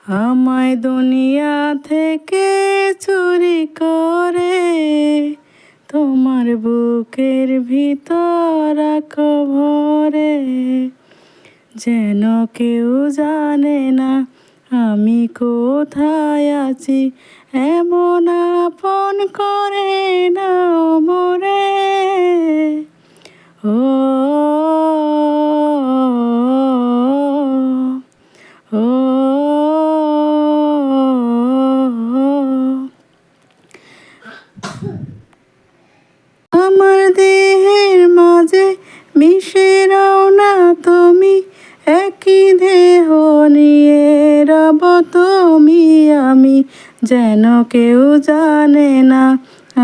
আমায় দুনিয়া থেকে চুরি করে তোমার বুকের ভিতর রাখো ভরে। যেন কেউ জানে না আমি কোথায় আছি, এমন আপন করে নাও মোরে। ও ও আমার দেহের মাঝে মিশে রও না তুমি, একই দেহ নিয়ে রব তুমি আমি। যেন কেউ জানে না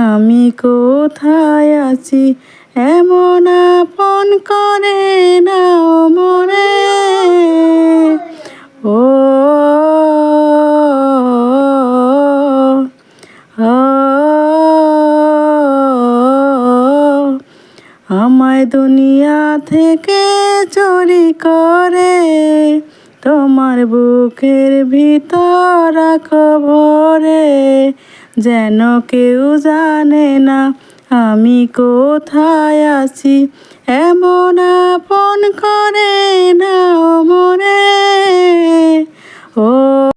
আমি কোথায় আছি, এমন আপন করে নাও মোরে। ও আমায় দুনিয়া থেকে চুরি করে তোমার বুকের ভিতর রাখো ভরে। যেন কেউ জানে না আমি কোথায় আছি, এমন আপন করে নাও মোরে।